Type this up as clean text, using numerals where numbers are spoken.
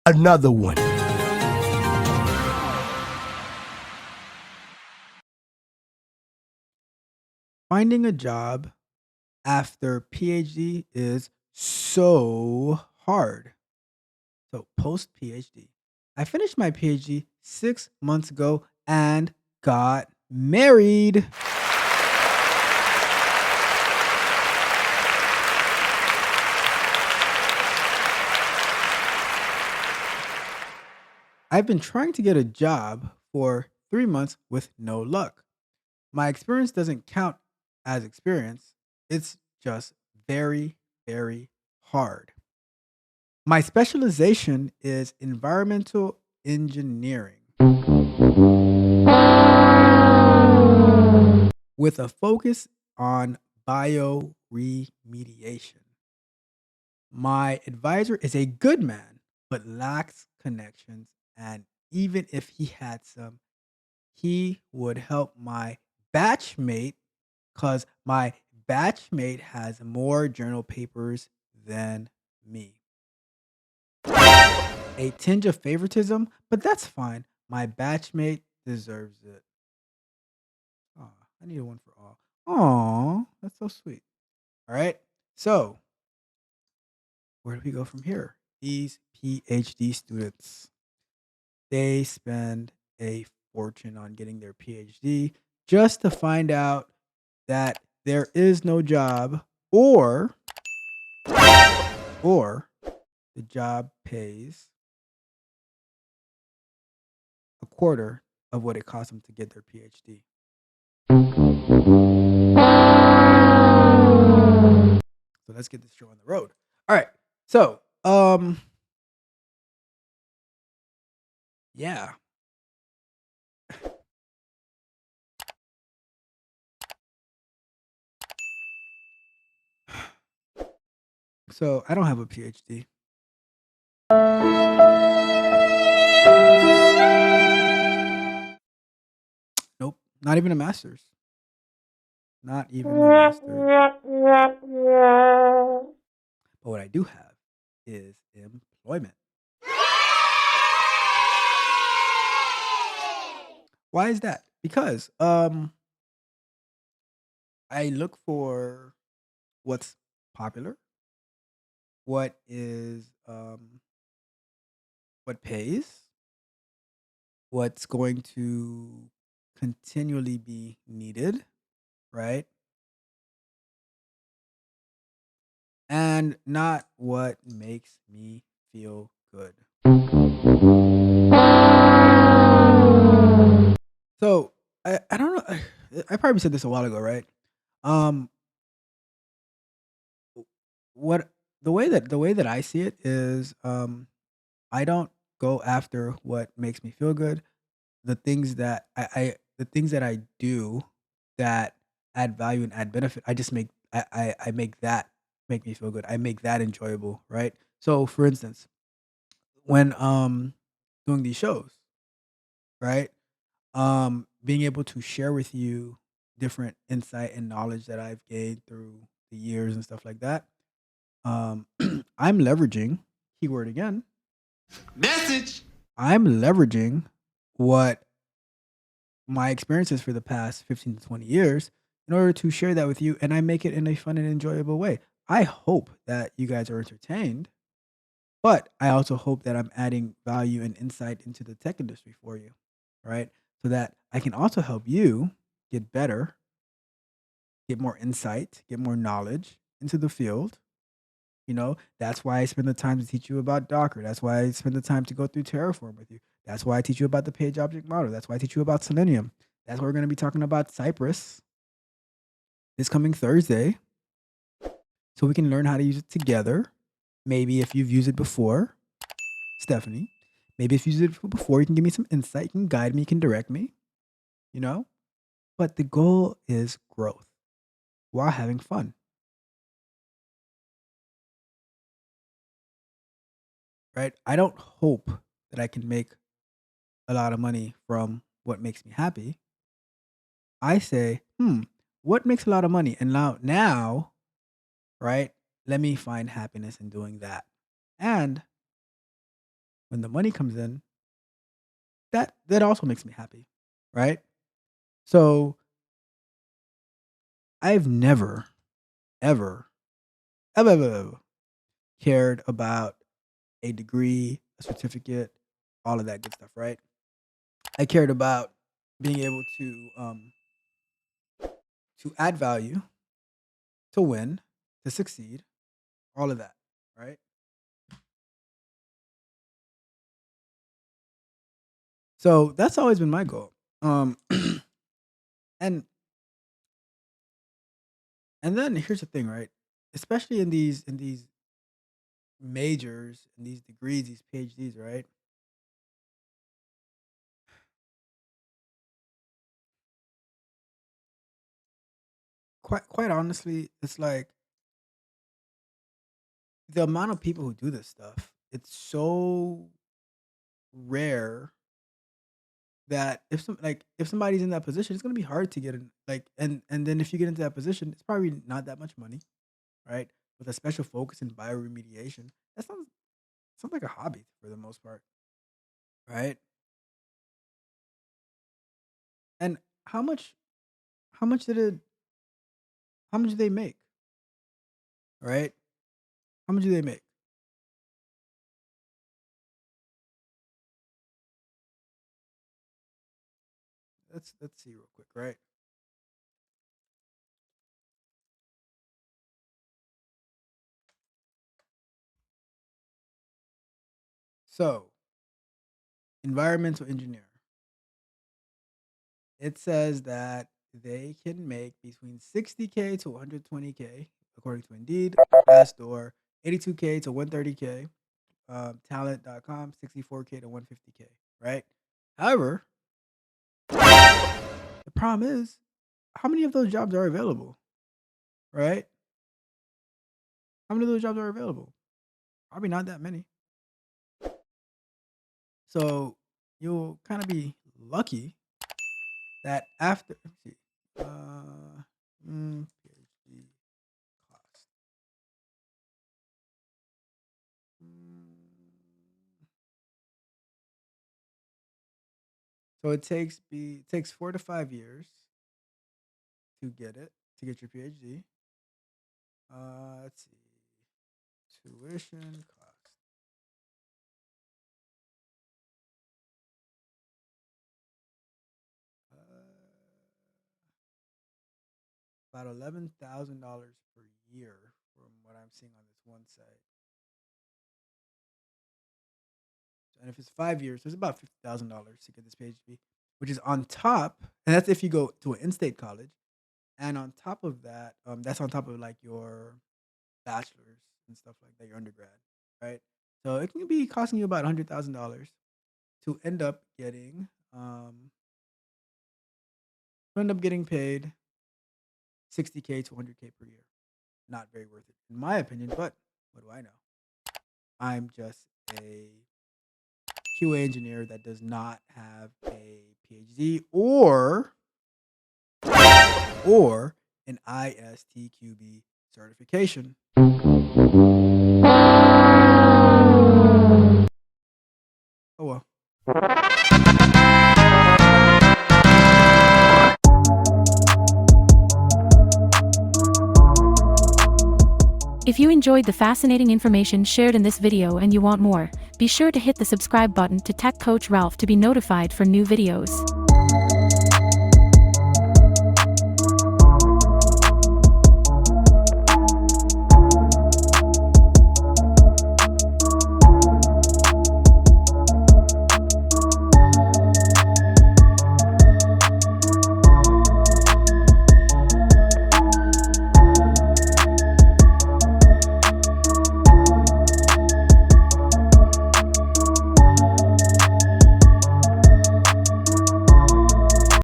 another one. Finding a job after PhD is so hard. So, post PhD, I finished my PhD 6 months ago and got married. I've been trying to get a job for 3 months with no luck. My experience doesn't count as experience, it's just very, very hard. My specialization is environmental engineering with a focus on bioremediation. My advisor is a good man, but lacks connections. And even if he had some, he would help my batchmate because my batchmate has more journal papers than me. A tinge of favoritism, but that's fine. My batchmate deserves it. Aw, I need one for all. Aw, that's so sweet. All right. So, where do we go from here? These PhD students, they spend a fortune on getting their PhD just to find out that there is no job or or the job pays a quarter of what it cost them to get their PhD. So let's get this show on the road. All right. So, yeah. So I don't have a PhD. Nope. Not even a master's. Not even a master's. But what I do have is employment. Why is that? Because I look for what's popular, what is what pays, what's going to continually be needed, right? And not what makes me feel good. So I don't know. I probably said this a while ago, right? Um, what the way that I see it is, I don't go after what makes me feel good. The things that I do that add value and add benefit, I just make I make that make me feel good. I make that enjoyable, right? So for instance, when doing these shows, right? Being able to share with you different insight and knowledge that I've gained through the years and stuff like that. Um, I'm leveraging, keyword again, Message. I'm leveraging what my experiences for the past 15 to 20 years in order to share that with you. And I make it in a fun and enjoyable way. I hope that you guys are entertained, but I also hope that I'm adding value and insight into the tech industry for you, right? So that I can also help you get better, get more insight, get more knowledge into the field. That's why I spend the time to teach you about Docker. That's why I spend the time to go through Terraform with you. That's why I teach you about the page object model. That's why I teach you about Selenium. That's why we're going to be talking about Cypress this coming Thursday so we can learn how to use it together. Maybe if you've used it before, Stephanie, maybe if you've used it before, you can give me some insight, you can guide me, you can direct me, you know? But the goal is growth while having fun, right? I don't hope that I can make a lot of money from what makes me happy. I say, what makes a lot of money? And now, right? Let me find happiness in doing that. And when the money comes in, that also makes me happy, right? So I've never, ever, ever cared about a degree, a certificate, all of that good stuff, right? I cared about being able to add value, to win, to succeed, all of that, right? So that's always been my goal. Um, and and then here's the thing, right? Especially in these majors and these degrees, these PhDs, right? Quite honestly, it's like the amount of people who do this stuff, it's so rare that if somebody's in that position, it's gonna be hard to get in. And then if you get into that position, it's probably not that much money, right? With a special focus in bioremediation, that sounds like a hobby for the most part, right? And how much how much did it how much do they make, right? How much do they make? Let's see real quick, right? So environmental engineer. It says that they can make between 60K to 120K, according to Indeed, Glassdoor, 82K to 130K, talent.com, 64K to 150K, right? However, the problem is how many of those jobs are available, right? How many of those jobs are available? Probably not that many. So you'll kind of be lucky that after, let's see, PhD cost. Mm, So it takes 4 to 5 years to get it to get your PhD. Let's see, tuition cost uh, about $11,000 per year from what I'm seeing on this one site. And if it's 5 years, so it's about $50,000 to get this PhD, which is on top, and that's if you go to an in-state college. And on top of that, that's on top of like your bachelor's and stuff like that, your undergrad, right? So it can be costing you about $100,000 to end up getting paid 60K to 100K per year. Not very worth it, in my opinion. But what do I know? I'm just a QA engineer that does not have a PhD or an ISTQB certification. Oh well. If you enjoyed the fascinating information shared in this video and you want more, be sure to hit the subscribe button to Tech Coach Ralph to be notified for new videos.